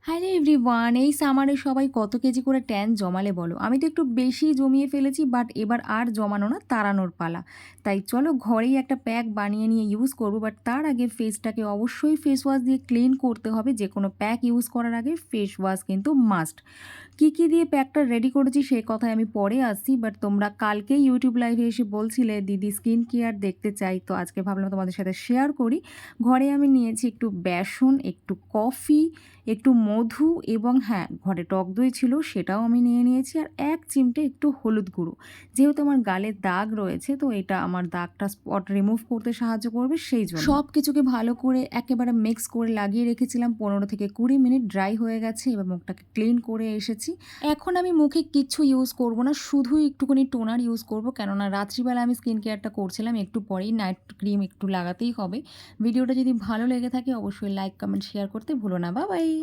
Hello everyone, এই সামারে সবাই কত কেজি করে ট্যান জমালে বলো? আমি তো একটু বেশি জমিয়ে ফেলেছি, বাট এবার আর জমানো না, তাড়ানোর পালা। তাই চলো ঘরেই একটা প্যাক বানিয়ে নিয়ে ইউজ করবো, বাট তার আগে ফেসটাকে অবশ্যই ফেস ওয়াশ দিয়ে ক্লিন করতে হবে। যে কোনো প্যাক ইউজ করার আগে ফেস ওয়াশ কিন্তু মাস্ট। কী দিয়ে প্যাকটা রেডি করেছি সে কথায় আমি পরে আসছি, বাট তোমরা কালকেই ইউটিউব লাইভে এসে বলছিলে দিদি স্কিন কেয়ার দেখতে চাই, তো আজকে ভাবলাম তোমাদের সাথে শেয়ার করি। ঘরে আমি নিয়েছি একটু বেসন, একটু কফি, একটু মধু এবং হ্যাঁ, ঘরে টক দই ছিল সেটাও আমি নিয়ে নিয়েছি, আর ১ চিমটে একটু হলুদ গুঁড়ো। যেহেতু আমার গালে দাগ রয়েছে, তো এটা আমার দাগটা স্পট রিমুভ করতে সাহায্য করবে, সেই জন্য সব কিছুকে ভালো করে একেবারে মিক্স করে লাগিয়ে রেখেছিলাম। ১৫ থেকে ২০ মিনিট ড্রাই হয়ে গেছে, এবার মুখটাকে ক্লিন করে এসেছি। এখন আমি মুখে কিচ্ছু ইউজ করব না, শুধু একটুখানি টোনার ইউজ করব, কেননা রাত্রিবেলা আমি স্কিন কেয়ারটা করছিলাম, একটু পরেই নাইট ক্রিম একটু লাগাতেই হবে। ভিডিওটা যদি ভালো লেগে থাকে অবশ্যই লাইক, কমেন্ট, শেয়ার করতে ভুলো না। Bye bye.